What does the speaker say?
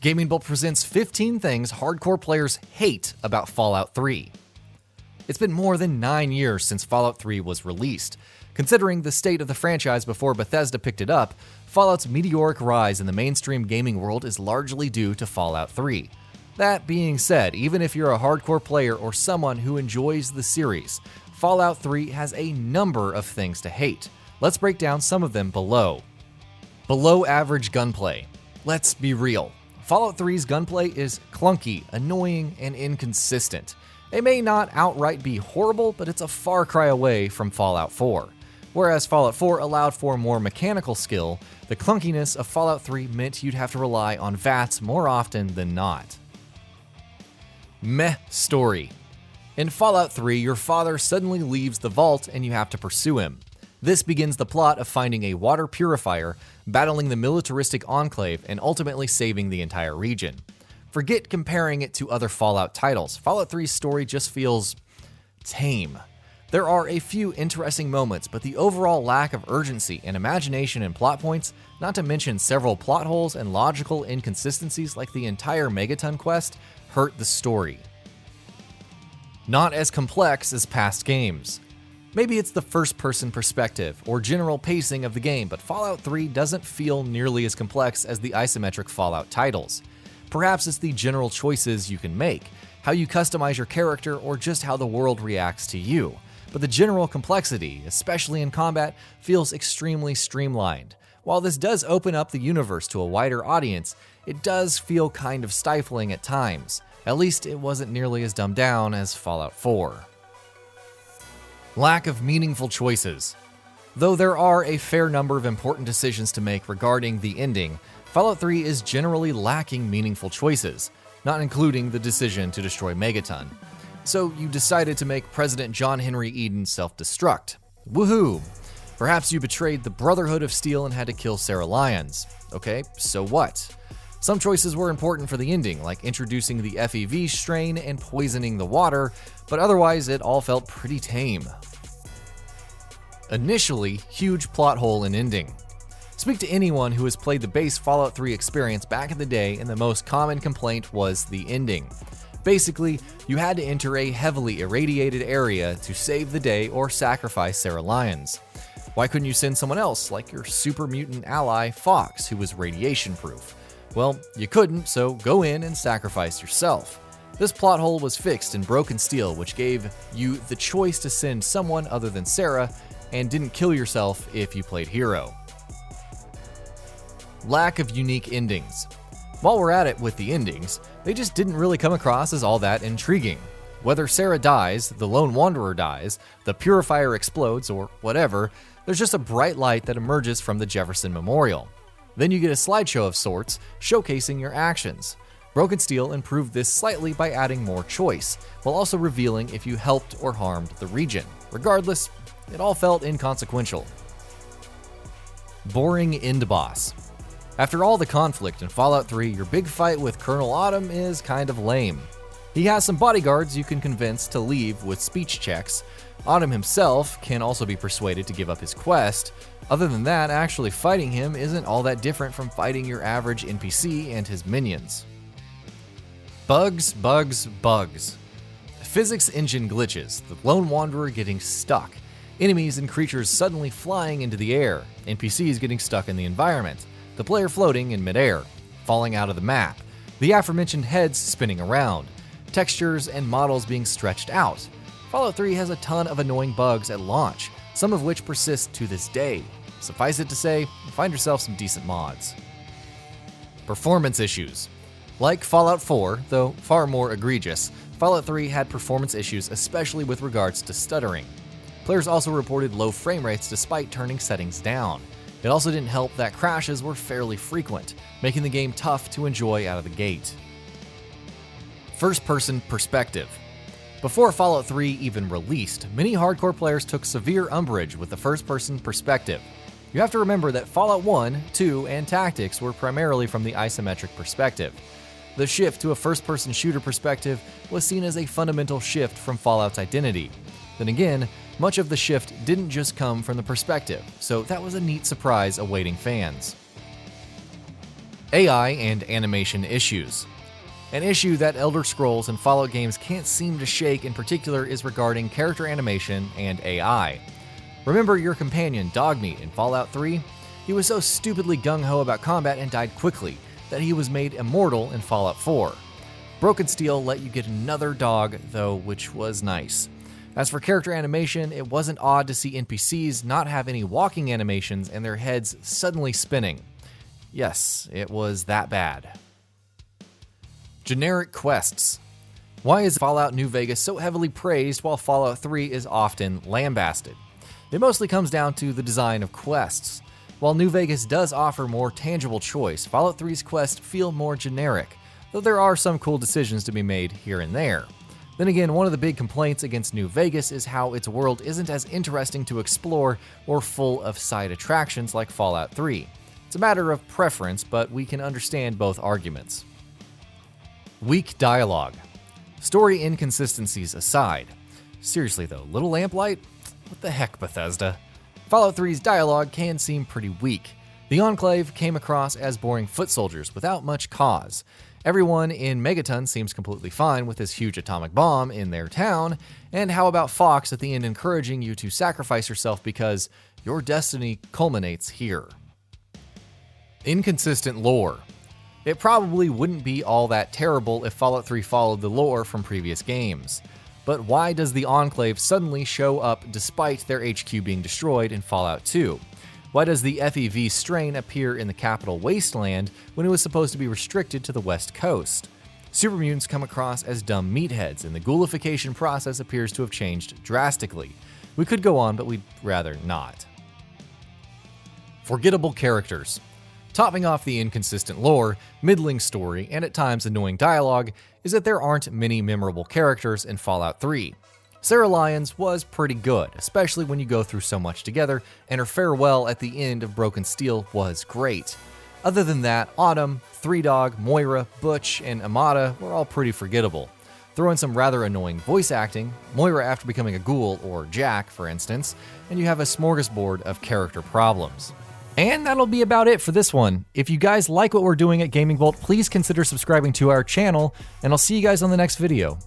GamingBolt presents 15 things hardcore players hate about Fallout 3. It's been more than 9 years since Fallout 3 was released. Considering the state of the franchise before Bethesda picked it up, Fallout's meteoric rise in the mainstream gaming world is largely due to Fallout 3. That being said, even if you're a hardcore player or someone who enjoys the series, Fallout 3 has a number of things to hate. Let's break down some of them below. Below average gunplay. Let's be real. Fallout 3's gunplay is clunky, annoying, and inconsistent. It may not outright be horrible, but it's a far cry away from Fallout 4. Whereas Fallout 4 allowed for more mechanical skill, the clunkiness of Fallout 3 meant you'd have to rely on VATS more often than not. Meh story. In Fallout 3, your father suddenly leaves the vault and you have to pursue him. This begins the plot of finding a water purifier, battling the militaristic enclave, and ultimately saving the entire region. Forget comparing it to other Fallout titles. Fallout 3's story just feels tame. There are a few interesting moments, but the overall lack of urgency and imagination in plot points, not to mention several plot holes and logical inconsistencies like the entire Megaton quest, hurt the story. Not as complex as past games. Maybe it's the first-person perspective or general pacing of the game, but Fallout 3 doesn't feel nearly as complex as the isometric Fallout titles. Perhaps it's the general choices you can make, how you customize your character, or just how the world reacts to you. But the general complexity, especially in combat, feels extremely streamlined. While this does open up the universe to a wider audience, it does feel kind of stifling at times. At least it wasn't nearly as dumbed down as Fallout 4. Lack of meaningful choices. Though there are a fair number of important decisions to make regarding the ending, Fallout 3 is generally lacking meaningful choices, not including the decision to destroy Megaton. So you decided to make President John Henry Eden self-destruct. Woohoo! Perhaps you betrayed the Brotherhood of Steel and had to kill Sarah Lyons. Okay, so what? Some choices were important for the ending, like introducing the FEV strain and poisoning the water, but otherwise it all felt pretty tame. Initially, huge plot hole in ending. Speak to anyone who has played the base Fallout 3 experience back in the day, and the most common complaint was the ending. Basically, you had to enter a heavily irradiated area to save the day or sacrifice Sarah Lyons. Why couldn't you send someone else, like your super mutant ally Fox, who was radiation proof? Well, you couldn't, so go in and sacrifice yourself. This plot hole was fixed in Broken Steel, which gave you the choice to send someone other than Sarah, and didn't kill yourself if you played hero. Lack of unique endings. While we're at it with the endings, they just didn't really come across as all that intriguing. Whether Sarah dies, the Lone Wanderer dies, the Purifier explodes, or whatever, there's just a bright light that emerges from the Jefferson Memorial. Then you get a slideshow of sorts, showcasing your actions. Broken Steel improved this slightly by adding more choice, while also revealing if you helped or harmed the region. Regardless, it all felt inconsequential. Boring end boss. After all the conflict in Fallout 3, your big fight with Colonel Autumn is kind of lame. He has some bodyguards you can convince to leave with speech checks. Autumn himself can also be persuaded to give up his quest. Other than that, actually fighting him isn't all that different from fighting your average NPC and his minions. Bugs, bugs, bugs. Physics engine glitches, the Lone Wanderer getting stuck, enemies and creatures suddenly flying into the air, NPCs getting stuck in the environment, the player floating in midair, falling out of the map, the aforementioned heads spinning around, textures and models being stretched out. Fallout 3 has a ton of annoying bugs at launch, some of which persist to this day. Suffice it to say, find yourself some decent mods. Performance issues. Like Fallout 4, though far more egregious, Fallout 3 had performance issues, especially with regards to stuttering. Players also reported low frame rates despite turning settings down. It also didn't help that crashes were fairly frequent, making the game tough to enjoy out of the gate. First-person perspective. Before Fallout 3 even released, many hardcore players took severe umbrage with the first-person perspective. You have to remember that Fallout 1, 2, and Tactics were primarily from the isometric perspective. The shift to a first-person shooter perspective was seen as a fundamental shift from Fallout's identity. Then again, much of the shift didn't just come from the perspective, so that was a neat surprise awaiting fans. AI and animation issues. An issue that Elder Scrolls and Fallout games can't seem to shake in particular is regarding character animation and AI. Remember your companion Dogmeat in Fallout 3? He was so stupidly gung-ho about combat and died quickly that he was made immortal in Fallout 4. Broken Steel let you get another dog, though, which was nice. As for character animation, it wasn't odd to see NPCs not have any walking animations and their heads suddenly spinning. Yes, it was that bad. Generic quests. Why is Fallout New Vegas so heavily praised while Fallout 3 is often lambasted? It mostly comes down to the design of quests. While New Vegas does offer more tangible choice, Fallout 3's quests feel more generic, though there are some cool decisions to be made here and there. Then again, one of the big complaints against New Vegas is how its world isn't as interesting to explore or full of side attractions like Fallout 3. It's a matter of preference, but we can understand both arguments. Weak dialogue. Story inconsistencies aside. Seriously though, Little Lamplight? What the heck, Bethesda? Fallout 3's dialogue can seem pretty weak. The Enclave came across as boring foot soldiers without much cause. Everyone in Megaton seems completely fine with this huge atomic bomb in their town, and how about Fox at the end encouraging you to sacrifice yourself because your destiny culminates here? Inconsistent lore. It probably wouldn't be all that terrible if Fallout 3 followed the lore from previous games. But why does the Enclave suddenly show up despite their HQ being destroyed in Fallout 2? Why does the FEV strain appear in the capital wasteland when it was supposed to be restricted to the west coast? Supermutants come across as dumb meatheads, and the ghoulification process appears to have changed drastically. We could go on, but we'd rather not. Forgettable characters. Topping off the inconsistent lore, middling story, and at times annoying dialogue is that there aren't many memorable characters in Fallout 3. Sarah Lyons was pretty good, especially when you go through so much together, and her farewell at the end of Broken Steel was great. Other than that, Autumn, Three Dog, Moira, Butch, and Amada were all pretty forgettable. Throw in some rather annoying voice acting, Moira after becoming a ghoul, or Jack, for instance, and you have a smorgasbord of character problems. And that'll be about it for this one. If you guys like what we're doing at GamingBolt, please consider subscribing to our channel, and I'll see you guys on the next video.